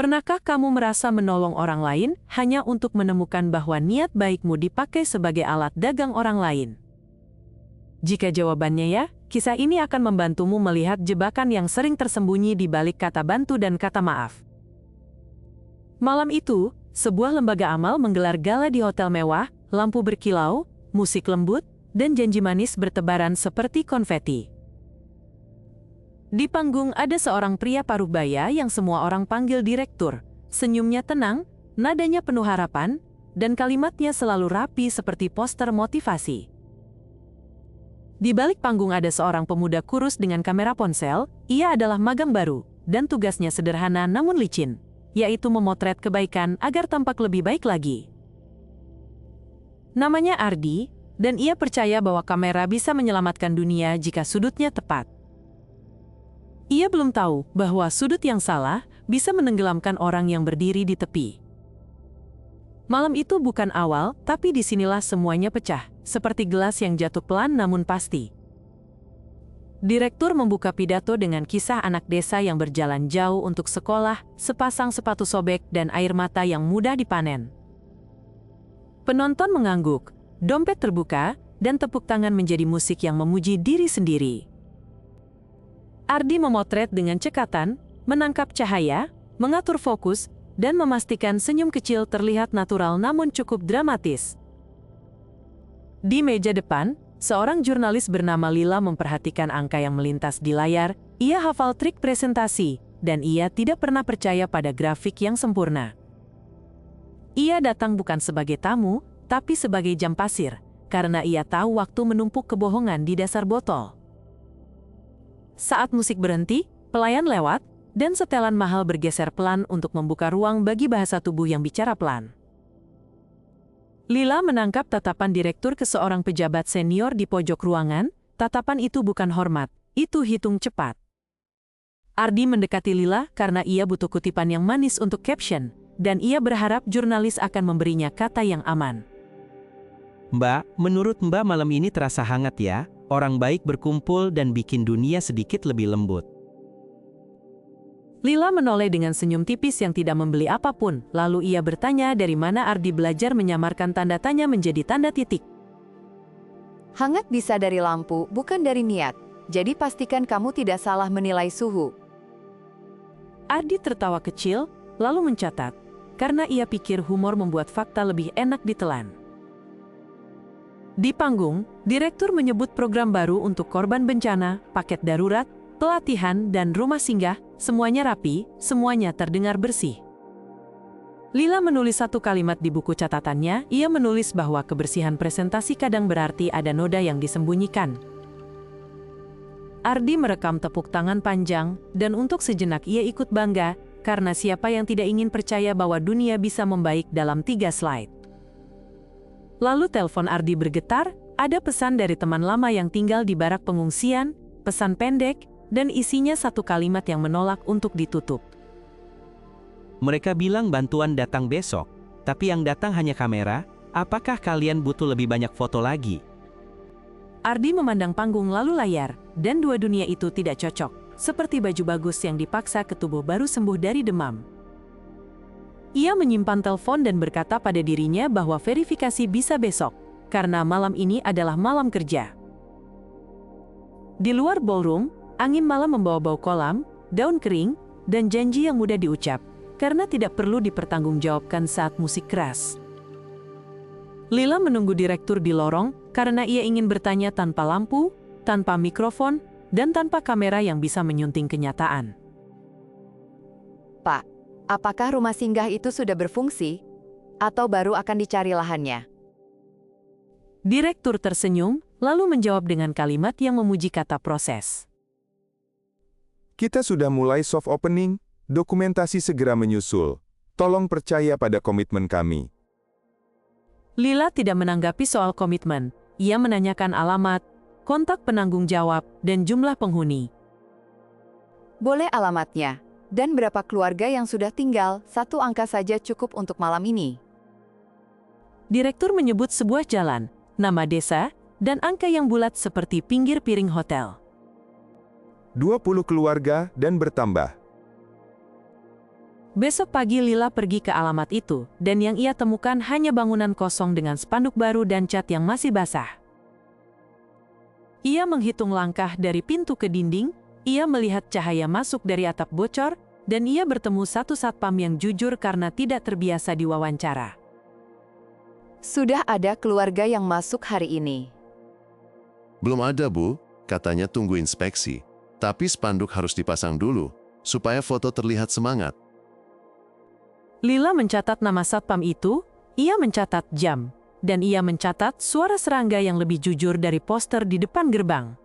Pernahkah kamu merasa menolong orang lain hanya untuk menemukan bahwa niat baikmu dipakai sebagai alat dagang orang lain? Jika jawabannya ya, kisah ini akan membantumu melihat jebakan yang sering tersembunyi di balik kata bantu dan kata maaf. Malam itu, sebuah lembaga amal menggelar gala di hotel mewah, lampu berkilau, musik lembut, dan janji manis bertebaran seperti konfeti. Di panggung ada seorang pria paruh baya yang semua orang panggil direktur. Senyumnya tenang, nadanya penuh harapan, dan kalimatnya selalu rapi seperti poster motivasi. Di balik panggung ada seorang pemuda kurus dengan kamera ponsel. Ia adalah magang baru, dan tugasnya sederhana namun licin, yaitu memotret kebaikan agar tampak lebih baik lagi. Namanya Ardi, dan ia percaya bahwa kamera bisa menyelamatkan dunia jika sudutnya tepat. Ia belum tahu bahwa sudut yang salah bisa menenggelamkan orang yang berdiri di tepi. Malam itu bukan awal, tapi disinilah semuanya pecah, seperti gelas yang jatuh pelan namun pasti. Direktur membuka pidato dengan kisah anak desa yang berjalan jauh untuk sekolah, sepasang sepatu sobek, dan air mata yang mudah dipanen. Penonton mengangguk, dompet terbuka, dan tepuk tangan menjadi musik yang memuji diri sendiri. Ardi memotret dengan cekatan, menangkap cahaya, mengatur fokus, dan memastikan senyum kecil terlihat natural namun cukup dramatis. Di meja depan, seorang jurnalis bernama Lila memperhatikan angka yang melintas di layar. Ia hafal trik presentasi, dan ia tidak pernah percaya pada grafik yang sempurna. Ia datang bukan sebagai tamu, tapi sebagai jam pasir, karena ia tahu waktu menumpuk kebohongan di dasar botol. Saat musik berhenti, pelayan lewat, dan setelan mahal bergeser pelan untuk membuka ruang bagi bahasa tubuh yang bicara pelan. Lila menangkap tatapan direktur ke seorang pejabat senior di pojok ruangan. Tatapan itu bukan hormat, itu hitung cepat. Ardi mendekati Lila karena ia butuh kutipan yang manis untuk caption, dan ia berharap jurnalis akan memberinya kata yang aman. Mbak, menurut Mbak malam ini terasa hangat ya? Orang baik berkumpul dan bikin dunia sedikit lebih lembut. Lila menoleh dengan senyum tipis yang tidak membeli apapun, lalu ia bertanya dari mana Ardi belajar menyamarkan tanda tanya menjadi tanda titik. Hangat bisa dari lampu, bukan dari niat. Jadi pastikan kamu tidak salah menilai suhu. Ardi tertawa kecil, lalu mencatat, karena ia pikir humor membuat fakta lebih enak ditelan. Di panggung, direktur menyebut program baru untuk korban bencana, paket darurat, pelatihan, dan rumah singgah. Semuanya rapi, semuanya terdengar bersih. Lila menulis satu kalimat di buku catatannya. Ia menulis bahwa kebersihan presentasi kadang berarti ada noda yang disembunyikan. Ardi merekam tepuk tangan panjang, dan untuk sejenak ia ikut bangga, karena siapa yang tidak ingin percaya bahwa dunia bisa membaik dalam 3 slide. Lalu telepon Ardi bergetar, ada pesan dari teman lama yang tinggal di barak pengungsian, pesan pendek, dan isinya satu kalimat yang menolak untuk ditutup. Mereka bilang bantuan datang besok, tapi yang datang hanya kamera. Apakah kalian butuh lebih banyak foto lagi? Ardi memandang panggung lalu layar, dan dua dunia itu tidak cocok, seperti baju bagus yang dipaksa ke tubuh baru sembuh dari demam. Ia menyimpan telepon dan berkata pada dirinya bahwa verifikasi bisa besok, karena malam ini adalah malam kerja. Di luar ballroom, angin malam membawa bau kolam, daun kering, dan janji yang mudah diucap, karena tidak perlu dipertanggungjawabkan saat musik keras. Lila menunggu direktur di lorong, karena ia ingin bertanya tanpa lampu, tanpa mikrofon, dan tanpa kamera yang bisa menyunting kenyataan. Pak, apakah rumah singgah itu sudah berfungsi? Atau baru akan dicari lahannya? Direktur tersenyum, lalu menjawab dengan kalimat yang memuji kata proses. Kita sudah mulai soft opening, dokumentasi segera menyusul. Tolong percaya pada komitmen kami. Lila tidak menanggapi soal komitmen. Ia menanyakan alamat, kontak penanggung jawab, dan jumlah penghuni. Boleh alamatnya. Dan berapa keluarga yang sudah tinggal, satu angka saja cukup untuk malam ini. Direktur menyebut sebuah jalan, nama desa, dan angka yang bulat seperti pinggir piring hotel. 20 keluarga dan bertambah. Besok pagi Lila pergi ke alamat itu, dan yang ia temukan hanya bangunan kosong dengan spanduk baru dan cat yang masih basah. Ia menghitung langkah dari pintu ke dinding, ia melihat cahaya masuk dari atap bocor, dan ia bertemu satu satpam yang jujur karena tidak terbiasa diwawancara. Sudah ada keluarga yang masuk hari ini. Belum ada, Bu. Katanya tunggu inspeksi. Tapi spanduk harus dipasang dulu, supaya foto terlihat semangat. Lila mencatat nama satpam itu, ia mencatat jam, dan ia mencatat suara serangga yang lebih jujur dari poster di depan gerbang.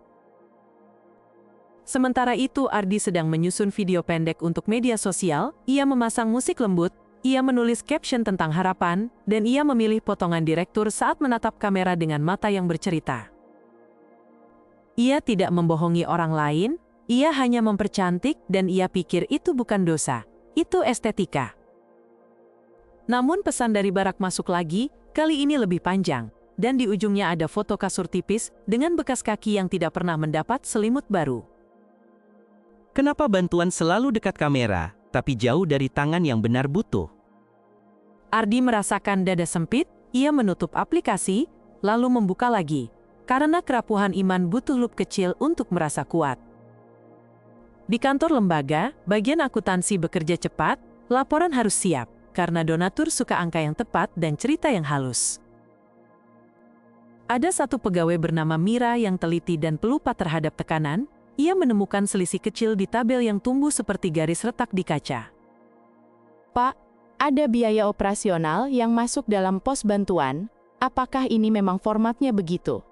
Sementara itu Ardi sedang menyusun video pendek untuk media sosial, ia memasang musik lembut, ia menulis caption tentang harapan, dan ia memilih potongan direktur saat menatap kamera dengan mata yang bercerita. Ia tidak membohongi orang lain, ia hanya mempercantik dan ia pikir itu bukan dosa, itu estetika. Namun pesan dari Barak masuk lagi, kali ini lebih panjang, dan di ujungnya ada foto kasur tipis dengan bekas kaki yang tidak pernah mendapat selimut baru. Kenapa bantuan selalu dekat kamera, tapi jauh dari tangan yang benar butuh? Ardi merasakan dada sempit, ia menutup aplikasi, lalu membuka lagi, karena kerapuhan iman butuh lup kecil untuk merasa kuat. Di kantor lembaga, bagian akuntansi bekerja cepat, laporan harus siap, karena donatur suka angka yang tepat dan cerita yang halus. Ada satu pegawai bernama Mira yang teliti dan pelupa terhadap tekanan, ia menemukan selisih kecil di tabel yang tumbuh seperti garis retak di kaca. Pak, ada biaya operasional yang masuk dalam pos bantuan, apakah ini memang formatnya begitu?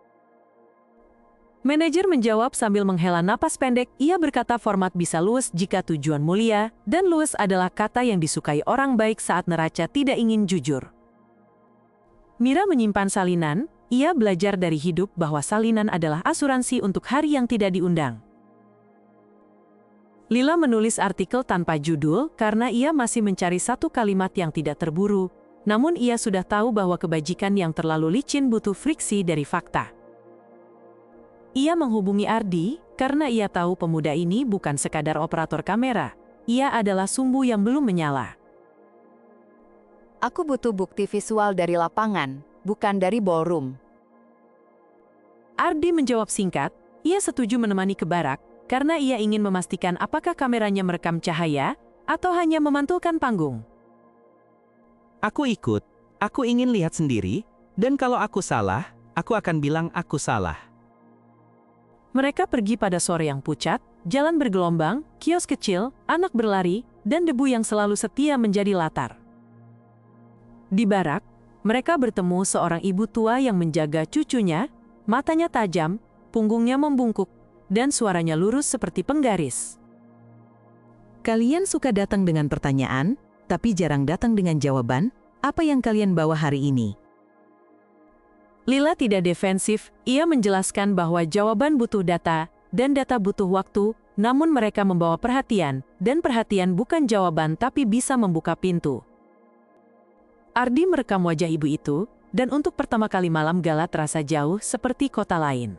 Manajer menjawab sambil menghela napas pendek, ia berkata format bisa luwes jika tujuan mulia, dan luwes adalah kata yang disukai orang baik saat neraca tidak ingin jujur. Mira menyimpan salinan, ia belajar dari hidup bahwa salinan adalah asuransi untuk hari yang tidak diundang. Lila menulis artikel tanpa judul karena ia masih mencari satu kalimat yang tidak terburu, namun ia sudah tahu bahwa kebajikan yang terlalu licin butuh friksi dari fakta. Ia menghubungi Ardi karena ia tahu pemuda ini bukan sekadar operator kamera. Ia adalah sumbu yang belum menyala. Aku butuh bukti visual dari lapangan, bukan dari ballroom. Ardi menjawab singkat, ia setuju menemani ke Barak karena ia ingin memastikan apakah kameranya merekam cahaya atau hanya memantulkan panggung. Aku ikut, aku ingin lihat sendiri, dan kalau aku salah, aku akan bilang aku salah. Mereka pergi pada sore yang pucat, jalan bergelombang, kios kecil, anak berlari, dan debu yang selalu setia menjadi latar. Di Barak, mereka bertemu seorang ibu tua yang menjaga cucunya, matanya tajam, punggungnya membungkuk, dan suaranya lurus seperti penggaris. Kalian suka datang dengan pertanyaan, tapi jarang datang dengan jawaban, apa yang kalian bawa hari ini? Lila tidak defensif, ia menjelaskan bahwa jawaban butuh data, dan data butuh waktu, namun mereka membawa perhatian, dan perhatian bukan jawaban tapi bisa membuka pintu. Ardi merekam wajah ibu itu, dan untuk pertama kali malam gala terasa jauh seperti kota lain.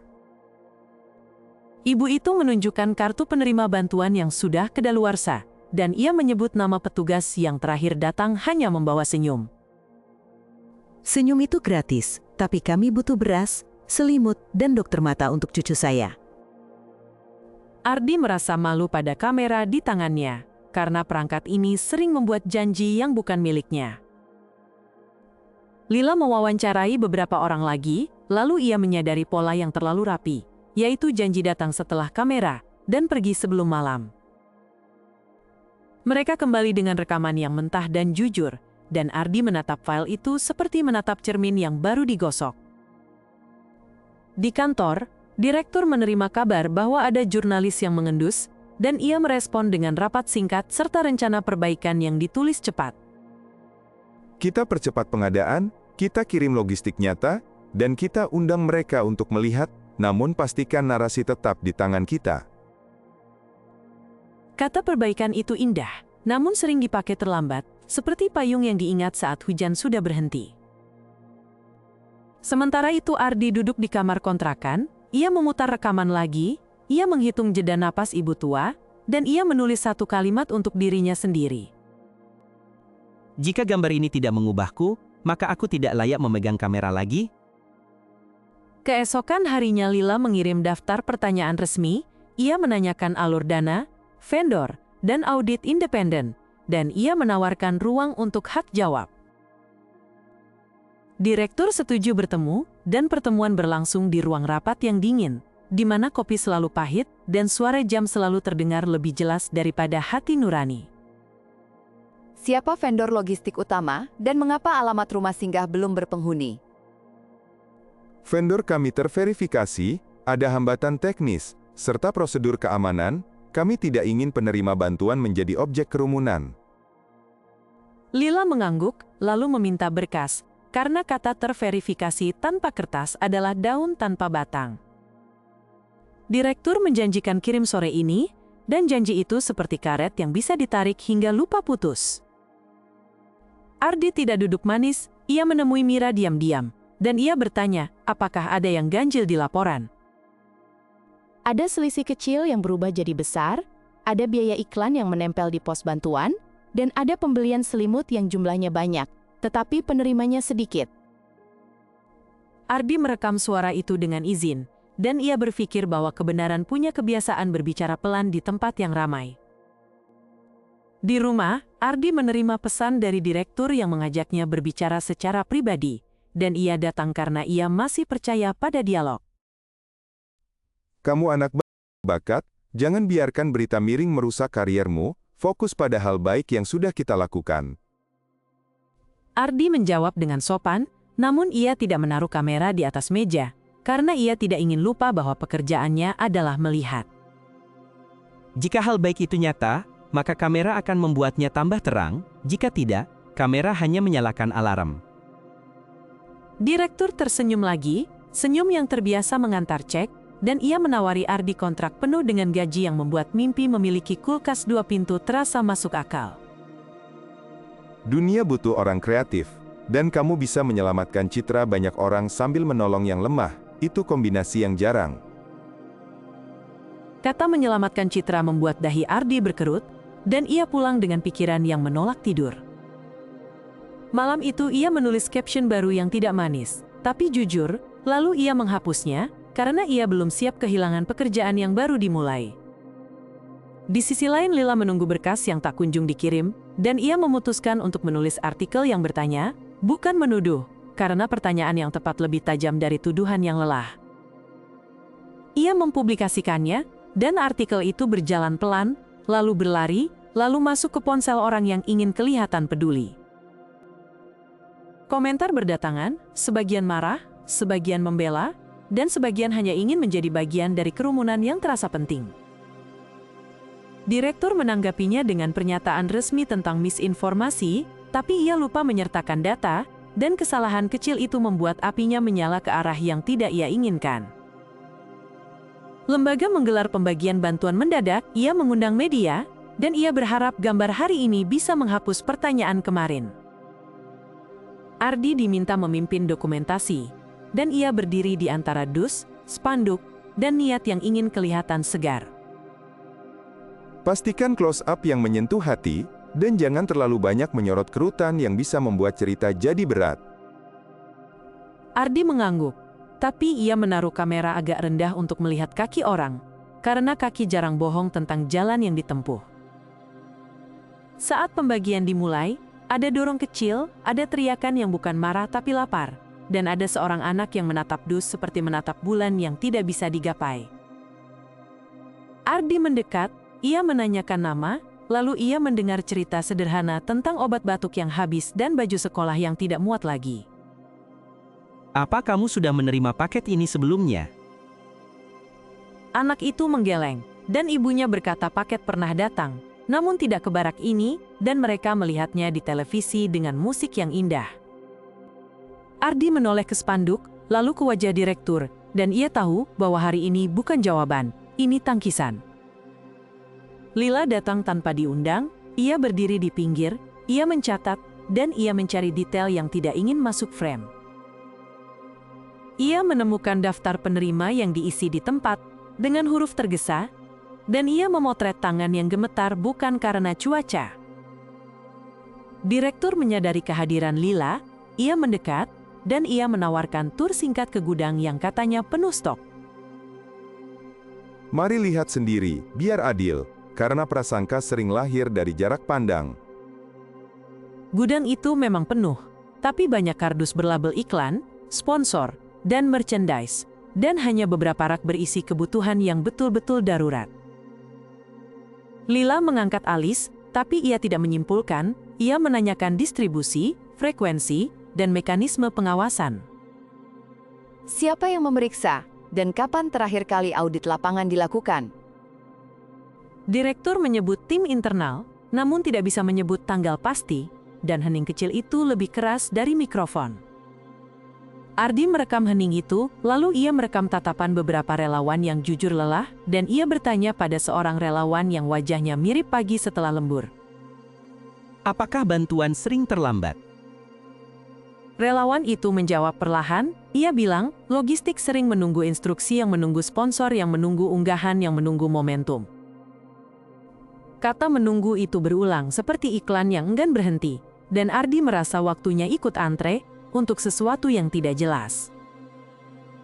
Ibu itu menunjukkan kartu penerima bantuan yang sudah kedaluarsa, dan ia menyebut nama petugas yang terakhir datang hanya membawa senyum. Senyum itu gratis, tapi kami butuh beras, selimut, dan dokter mata untuk cucu saya. Ardi merasa malu pada kamera di tangannya, karena perangkat ini sering membuat janji yang bukan miliknya. Lila mewawancarai beberapa orang lagi, lalu ia menyadari pola yang terlalu rapi, yaitu janji datang setelah kamera, dan pergi sebelum malam. Mereka kembali dengan rekaman yang mentah dan jujur, dan Ardi menatap file itu seperti menatap cermin yang baru digosok. Di kantor, direktur menerima kabar bahwa ada jurnalis yang mengendus, dan ia merespon dengan rapat singkat serta rencana perbaikan yang ditulis cepat. Kita percepat pengadaan, kita kirim logistik nyata, dan kita undang mereka untuk melihat, namun pastikan narasi tetap di tangan kita. Kata perbaikan itu indah, namun sering dipakai terlambat, seperti payung yang diingat saat hujan sudah berhenti. Sementara itu Ardi duduk di kamar kontrakan, ia memutar rekaman lagi, ia menghitung jeda napas ibu tua, dan ia menulis satu kalimat untuk dirinya sendiri. Jika gambar ini tidak mengubahku, maka aku tidak layak memegang kamera lagi. Keesokan harinya Lila mengirim daftar pertanyaan resmi. Ia menanyakan alur dana, vendor, dan audit independen, dan ia menawarkan ruang untuk hak jawab. Direktur setuju bertemu, dan pertemuan berlangsung di ruang rapat yang dingin, di mana kopi selalu pahit dan suara jam selalu terdengar lebih jelas daripada hati nurani. Siapa vendor logistik utama dan mengapa alamat rumah singgah belum berpenghuni? Vendor kami terverifikasi, ada hambatan teknis, serta prosedur keamanan, kami tidak ingin penerima bantuan menjadi objek kerumunan. Lila mengangguk, lalu meminta berkas, karena kata terverifikasi tanpa kertas adalah daun tanpa batang. Direktur menjanjikan kirim sore ini, dan janji itu seperti karet yang bisa ditarik hingga lupa putus. Ardi tidak duduk manis, ia menemui Mira diam-diam, dan ia bertanya, apakah ada yang ganjil di laporan. Ada selisih kecil yang berubah jadi besar, ada biaya iklan yang menempel di pos bantuan, dan ada pembelian selimut yang jumlahnya banyak, tetapi penerimanya sedikit. Ardi merekam suara itu dengan izin, dan ia berpikir bahwa kebenaran punya kebiasaan berbicara pelan di tempat yang ramai. Di rumah, Ardi menerima pesan dari direktur yang mengajaknya berbicara secara pribadi, dan ia datang karena ia masih percaya pada dialog. Kamu anak bakat, jangan biarkan berita miring merusak kariermu, fokus pada hal baik yang sudah kita lakukan. Ardi menjawab dengan sopan, namun ia tidak menaruh kamera di atas meja, karena ia tidak ingin lupa bahwa pekerjaannya adalah melihat. Jika hal baik itu nyata, maka kamera akan membuatnya tambah terang, jika tidak, kamera hanya menyalakan alarm. Direktur tersenyum lagi, senyum yang terbiasa mengantar cek, dan ia menawari Ardi kontrak penuh dengan gaji yang membuat mimpi memiliki kulkas 2 pintu terasa masuk akal. Dunia butuh orang kreatif, dan kamu bisa menyelamatkan citra banyak orang sambil menolong yang lemah, itu kombinasi yang jarang. Kata menyelamatkan citra membuat dahi Ardi berkerut, dan ia pulang dengan pikiran yang menolak tidur. Malam itu ia menulis caption baru yang tidak manis, tapi jujur, lalu ia menghapusnya, karena ia belum siap kehilangan pekerjaan yang baru dimulai. Di sisi lain Lila menunggu berkas yang tak kunjung dikirim, dan ia memutuskan untuk menulis artikel yang bertanya, bukan menuduh, karena pertanyaan yang tepat lebih tajam dari tuduhan yang lelah. Ia mempublikasikannya, dan artikel itu berjalan pelan, lalu berlari, lalu masuk ke ponsel orang yang ingin kelihatan peduli. Komentar berdatangan, sebagian marah, sebagian membela, dan sebagian hanya ingin menjadi bagian dari kerumunan yang terasa penting. Direktur menanggapinya dengan pernyataan resmi tentang misinformasi, tapi ia lupa menyertakan data, dan kesalahan kecil itu membuat apinya menyala ke arah yang tidak ia inginkan. Lembaga menggelar pembagian bantuan mendadak, ia mengundang media, dan ia berharap gambar hari ini bisa menghapus pertanyaan kemarin. Ardi diminta memimpin dokumentasi, dan ia berdiri di antara dus, spanduk, dan niat yang ingin kelihatan segar. Pastikan close-up yang menyentuh hati, dan jangan terlalu banyak menyorot kerutan yang bisa membuat cerita jadi berat. Ardi mengangguk, tapi ia menaruh kamera agak rendah untuk melihat kaki orang, karena kaki jarang bohong tentang jalan yang ditempuh. Saat pembagian dimulai, ada dorong kecil, ada teriakan yang bukan marah tapi lapar, dan ada seorang anak yang menatap dus seperti menatap bulan yang tidak bisa digapai. Ardi mendekat, ia menanyakan nama, lalu ia mendengar cerita sederhana tentang obat batuk yang habis dan baju sekolah yang tidak muat lagi. Apa kamu sudah menerima paket ini sebelumnya? Anak itu menggeleng, dan ibunya berkata paket pernah datang, namun tidak ke barak ini, dan mereka melihatnya di televisi dengan musik yang indah. Ardi menoleh ke spanduk, lalu ke wajah direktur, dan ia tahu bahwa hari ini bukan jawaban, ini tangkisan. Lila datang tanpa diundang, ia berdiri di pinggir, ia mencatat, dan ia mencari detail yang tidak ingin masuk frame. Ia menemukan daftar penerima yang diisi di tempat, dengan huruf tergesa, dan ia memotret tangan yang gemetar bukan karena cuaca. Direktur menyadari kehadiran Lila, ia mendekat, dan ia menawarkan tur singkat ke gudang yang katanya penuh stok. Mari lihat sendiri, biar adil, karena prasangka sering lahir dari jarak pandang. Gudang itu memang penuh, tapi banyak kardus berlabel iklan, sponsor, dan merchandise, dan hanya beberapa rak berisi kebutuhan yang betul-betul darurat. Lila mengangkat alis, tapi ia tidak menyimpulkan, ia menanyakan distribusi, frekuensi, dan mekanisme pengawasan. Siapa yang memeriksa, dan kapan terakhir kali audit lapangan dilakukan? Direktur menyebut tim internal, namun tidak bisa menyebut tanggal pasti, dan hening kecil itu lebih keras dari mikrofon. Ardi merekam hening itu, lalu ia merekam tatapan beberapa relawan yang jujur lelah, dan ia bertanya pada seorang relawan yang wajahnya mirip pagi setelah lembur. Apakah bantuan sering terlambat? Relawan itu menjawab perlahan, ia bilang, logistik sering menunggu instruksi yang menunggu sponsor yang menunggu unggahan yang menunggu momentum. Kata menunggu itu berulang seperti iklan yang enggan berhenti, dan Ardi merasa waktunya ikut antre untuk sesuatu yang tidak jelas.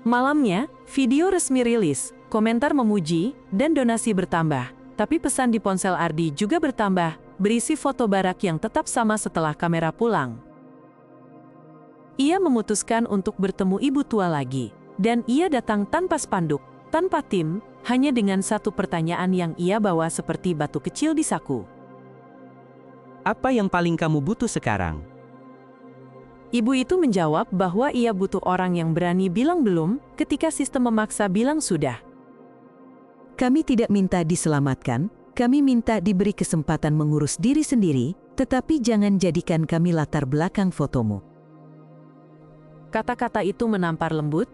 Malamnya, video resmi rilis, komentar memuji, dan donasi bertambah, tapi pesan di ponsel Ardi juga bertambah, berisi foto Barak yang tetap sama setelah kamera pulang. Ia memutuskan untuk bertemu ibu tua lagi, dan ia datang tanpa spanduk, tanpa tim, hanya dengan satu pertanyaan yang ia bawa seperti batu kecil di saku. Apa yang paling kamu butuh sekarang? Ibu itu menjawab bahwa ia butuh orang yang berani bilang belum, ketika sistem memaksa bilang sudah. Kami tidak minta diselamatkan, kami minta diberi kesempatan mengurus diri sendiri, tetapi jangan jadikan kami latar belakang fotomu. Kata-kata itu menampar lembut,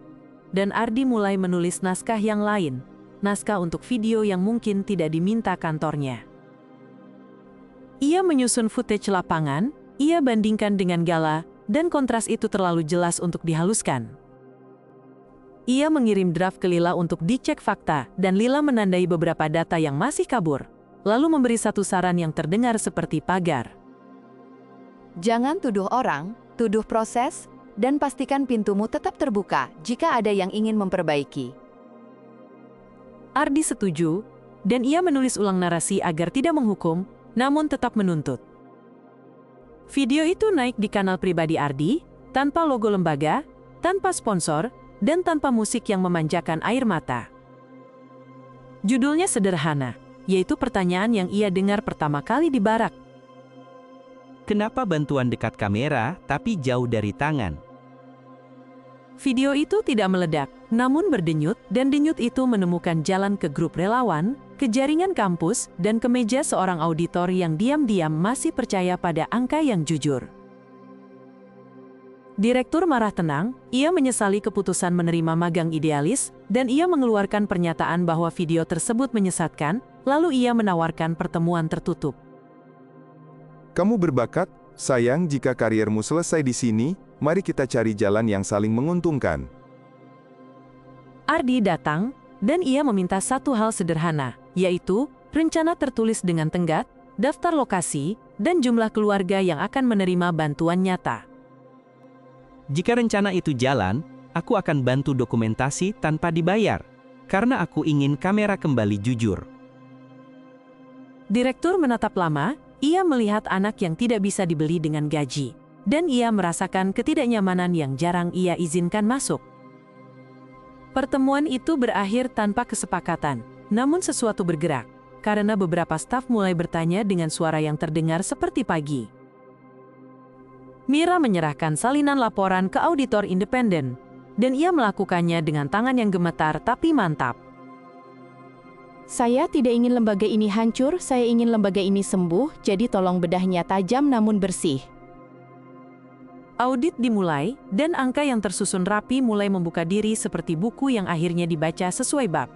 dan Ardi mulai menulis naskah yang lain, naskah untuk video yang mungkin tidak diminta kantornya. Ia menyusun footage lapangan, ia bandingkan dengan gala, dan kontras itu terlalu jelas untuk dihaluskan. Ia mengirim draft ke Lila untuk dicek fakta, dan Lila menandai beberapa data yang masih kabur, lalu memberi satu saran yang terdengar seperti pagar. Jangan tuduh orang, tuduh proses, dan pastikan pintumu tetap terbuka jika ada yang ingin memperbaiki. Ardi setuju, dan ia menulis ulang narasi agar tidak menghukum, namun tetap menuntut. Video itu naik di kanal pribadi Ardi, tanpa logo lembaga, tanpa sponsor, dan tanpa musik yang memanjakan air mata. Judulnya sederhana, yaitu pertanyaan yang ia dengar pertama kali di Barak. Kenapa bantuan dekat kamera tapi jauh dari tangan? Video itu tidak meledak, namun berdenyut, dan denyut itu menemukan jalan ke grup relawan, ke jaringan kampus, dan ke meja seorang auditor yang diam-diam masih percaya pada angka yang jujur. Direktur marah tenang, ia menyesali keputusan menerima magang idealis, dan ia mengeluarkan pernyataan bahwa video tersebut menyesatkan, lalu ia menawarkan pertemuan tertutup. Kamu berbakat, sayang jika kariermu selesai di sini, mari kita cari jalan yang saling menguntungkan. Ardi datang, dan ia meminta satu hal sederhana, yaitu rencana tertulis dengan tenggat, daftar lokasi, dan jumlah keluarga yang akan menerima bantuan nyata. Jika rencana itu jalan, aku akan bantu dokumentasi tanpa dibayar, karena aku ingin kamera kembali jujur. Direktur menatap lama, ia melihat anak yang tidak bisa dibeli dengan gaji, dan ia merasakan ketidaknyamanan yang jarang ia izinkan masuk. Pertemuan itu berakhir tanpa kesepakatan, namun sesuatu bergerak, karena beberapa staf mulai bertanya dengan suara yang terdengar seperti pagi. Mira menyerahkan salinan laporan ke auditor independen, dan ia melakukannya dengan tangan yang gemetar tapi mantap. Saya tidak ingin lembaga ini hancur, saya ingin lembaga ini sembuh, jadi tolong bedahnya tajam namun bersih. Audit dimulai, dan angka yang tersusun rapi mulai membuka diri seperti buku yang akhirnya dibaca sesuai bab.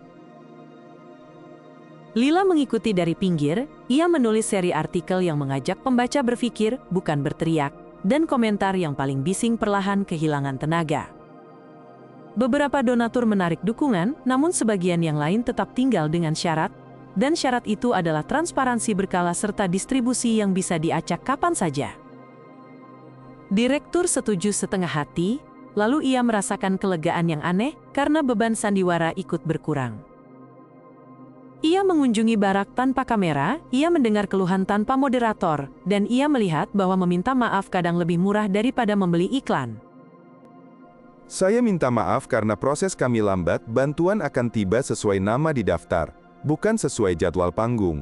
Lila mengikuti dari pinggir, ia menulis seri artikel yang mengajak pembaca berpikir, bukan berteriak, dan komentar yang paling bising perlahan kehilangan tenaga. Beberapa donatur menarik dukungan, namun sebagian yang lain tetap tinggal dengan syarat, dan syarat itu adalah transparansi berkala serta distribusi yang bisa diacak kapan saja. Direktur setuju setengah hati, lalu ia merasakan kelegaan yang aneh karena beban sandiwara ikut berkurang. Ia mengunjungi barak tanpa kamera, ia mendengar keluhan tanpa moderator, dan ia melihat bahwa meminta maaf kadang lebih murah daripada membeli iklan. Saya minta maaf karena proses kami lambat, bantuan akan tiba sesuai nama di daftar, bukan sesuai jadwal panggung.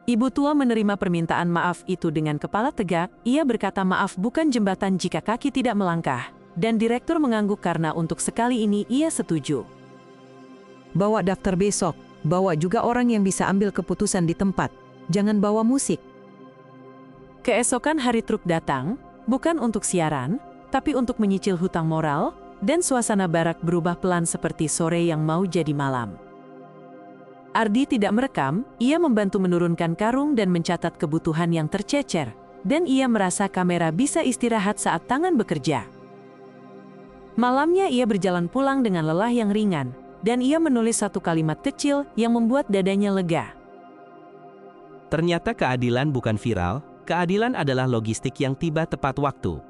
Ibu tua menerima permintaan maaf itu dengan kepala tegak, ia berkata maaf bukan jembatan jika kaki tidak melangkah, dan direktur mengangguk karena untuk sekali ini ia setuju. Bawa daftar besok, bawa juga orang yang bisa ambil keputusan di tempat. Jangan bawa musik. Keesokan hari truk datang, bukan untuk siaran, tapi untuk menyicil hutang moral, dan suasana barak berubah pelan seperti sore yang mau jadi malam. Ardi tidak merekam, ia membantu menurunkan karung dan mencatat kebutuhan yang tercecer, dan ia merasa kamera bisa istirahat saat tangan bekerja. Malamnya ia berjalan pulang dengan lelah yang ringan, dan ia menulis satu kalimat kecil yang membuat dadanya lega. Ternyata keadilan bukan viral, keadilan adalah logistik yang tiba tepat waktu.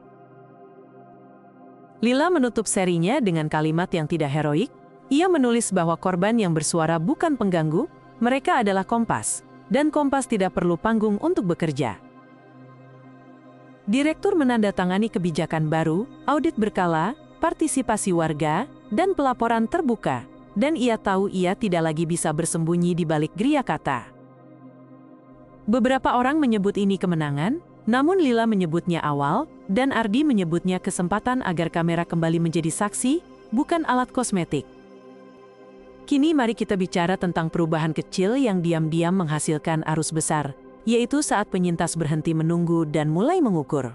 Lila menutup serinya dengan kalimat yang tidak heroik. Ia menulis bahwa korban yang bersuara bukan pengganggu, mereka adalah Kompas, dan Kompas tidak perlu panggung untuk bekerja. Direktur menandatangani kebijakan baru, audit berkala, partisipasi warga, dan pelaporan terbuka, dan ia tahu ia tidak lagi bisa bersembunyi di balik geria kata. Beberapa orang menyebut ini kemenangan, namun Lila menyebutnya awal, dan Ardi menyebutnya kesempatan agar kamera kembali menjadi saksi, bukan alat kosmetik. Kini mari kita bicara tentang perubahan kecil yang diam-diam menghasilkan arus besar, yaitu saat penyintas berhenti menunggu dan mulai mengukur.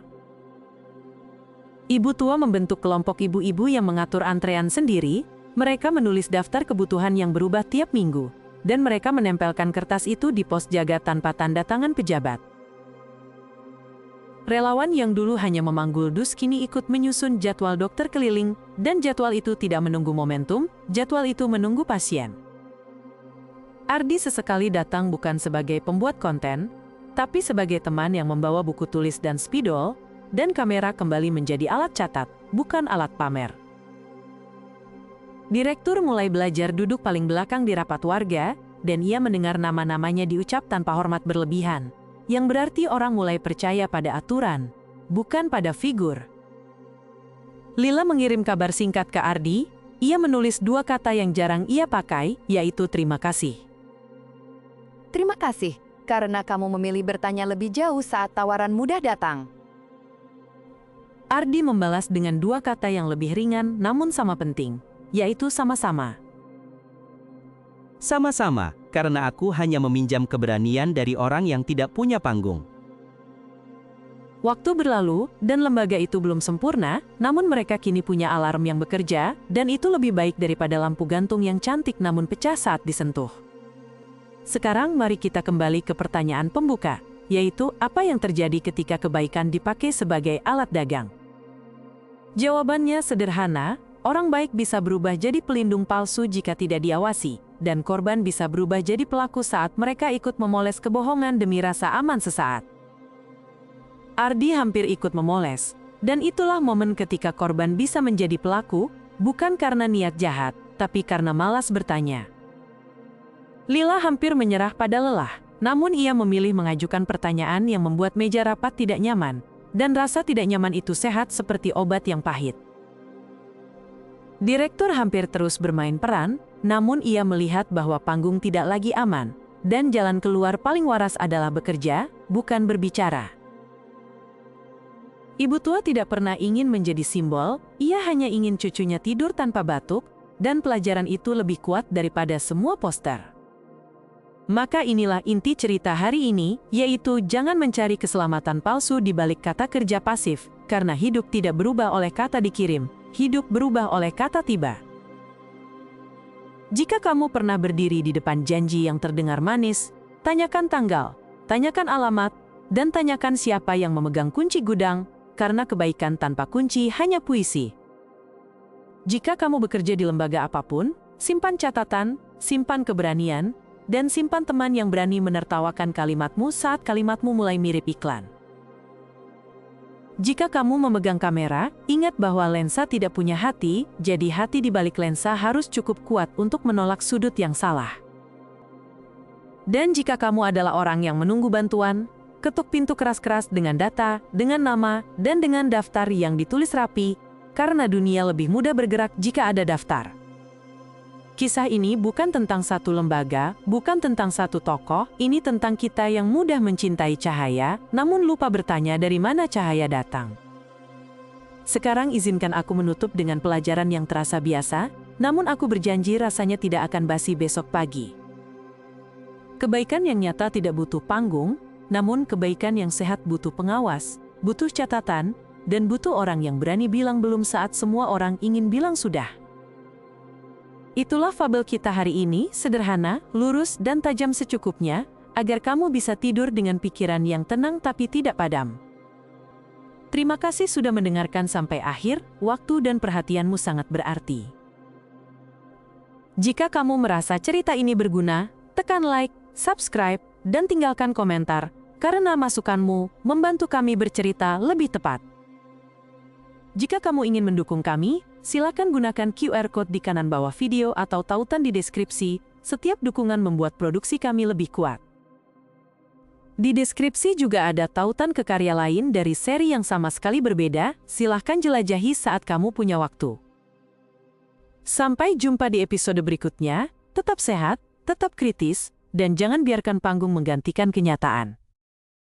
Ibu tua membentuk kelompok ibu-ibu yang mengatur antrean sendiri, mereka menulis daftar kebutuhan yang berubah tiap minggu, dan mereka menempelkan kertas itu di pos jaga tanpa tanda tangan pejabat. Relawan yang dulu hanya memanggul dus kini ikut menyusun jadwal dokter keliling, dan jadwal itu tidak menunggu momentum, jadwal itu menunggu pasien. Ardi sesekali datang bukan sebagai pembuat konten, tapi sebagai teman yang membawa buku tulis dan spidol, dan kamera kembali menjadi alat catat, bukan alat pamer. Direktur mulai belajar duduk paling belakang di rapat warga, dan ia mendengar nama-namanya diucap tanpa hormat berlebihan. Yang berarti orang mulai percaya pada aturan, bukan pada figur. Lila mengirim kabar singkat ke Ardi, ia menulis dua kata yang jarang ia pakai, yaitu terima kasih. Terima kasih, karena kamu memilih bertanya lebih jauh saat tawaran mudah datang. Ardi membalas dengan dua kata yang lebih ringan namun sama penting, yaitu sama-sama. Sama-sama, karena aku hanya meminjam keberanian dari orang yang tidak punya panggung. Waktu berlalu, dan lembaga itu belum sempurna, namun mereka kini punya alarm yang bekerja, dan itu lebih baik daripada lampu gantung yang cantik namun pecah saat disentuh. Sekarang mari kita kembali ke pertanyaan pembuka, yaitu apa yang terjadi ketika kebaikan dipakai sebagai alat dagang. Jawabannya sederhana, orang baik bisa berubah jadi pelindung palsu jika tidak diawasi, dan korban bisa berubah jadi pelaku saat mereka ikut memoles kebohongan demi rasa aman sesaat. Ardi hampir ikut memoles, dan itulah momen ketika korban bisa menjadi pelaku, bukan karena niat jahat, tapi karena malas bertanya. Lila hampir menyerah pada lelah, namun ia memilih mengajukan pertanyaan yang membuat meja rapat tidak nyaman, dan rasa tidak nyaman itu sehat seperti obat yang pahit. Direktur hampir terus bermain peran, namun ia melihat bahwa panggung tidak lagi aman, dan jalan keluar paling waras adalah bekerja, bukan berbicara. Ibu tua tidak pernah ingin menjadi simbol, ia hanya ingin cucunya tidur tanpa batuk, dan pelajaran itu lebih kuat daripada semua poster. Maka inilah inti cerita hari ini, yaitu jangan mencari keselamatan palsu di balik kata kerja pasif, karena hidup tidak berubah oleh kata dikirim. Hidup berubah oleh kata tiba. Jika kamu pernah berdiri di depan janji yang terdengar manis, tanyakan tanggal, tanyakan alamat, dan tanyakan siapa yang memegang kunci gudang, karena kebaikan tanpa kunci hanya puisi. Jika kamu bekerja di lembaga apapun, simpan catatan, simpan keberanian, dan simpan teman yang berani menertawakan kalimatmu saat kalimatmu mulai mirip iklan. Jika kamu memegang kamera, ingat bahwa lensa tidak punya hati, jadi hati di balik lensa harus cukup kuat untuk menolak sudut yang salah. Dan jika kamu adalah orang yang menunggu bantuan, ketuk pintu keras-keras dengan data, dengan nama, dan dengan daftar yang ditulis rapi, karena dunia lebih mudah bergerak jika ada daftar. Kisah ini bukan tentang satu lembaga, bukan tentang satu tokoh, ini tentang kita yang mudah mencintai cahaya, namun lupa bertanya dari mana cahaya datang. Sekarang izinkan aku menutup dengan pelajaran yang terasa biasa, namun aku berjanji rasanya tidak akan basi besok pagi. Kebaikan yang nyata tidak butuh panggung, namun kebaikan yang sehat butuh pengawas, butuh catatan, dan butuh orang yang berani bilang belum saat semua orang ingin bilang sudah. Itulah fabel kita hari ini, sederhana, lurus, dan tajam secukupnya, agar kamu bisa tidur dengan pikiran yang tenang tapi tidak padam. Terima kasih sudah mendengarkan sampai akhir, waktu dan perhatianmu sangat berarti. Jika kamu merasa cerita ini berguna, tekan like, subscribe, dan tinggalkan komentar, karena masukanmu membantu kami bercerita lebih tepat. Jika kamu ingin mendukung kami, silakan gunakan QR Code di kanan bawah video atau tautan di deskripsi. Setiap dukungan membuat produksi kami lebih kuat. Di deskripsi juga ada tautan ke karya lain dari seri yang sama sekali berbeda, silahkan jelajahi saat kamu punya waktu. Sampai jumpa di episode berikutnya, tetap sehat, tetap kritis, dan jangan biarkan panggung menggantikan kenyataan.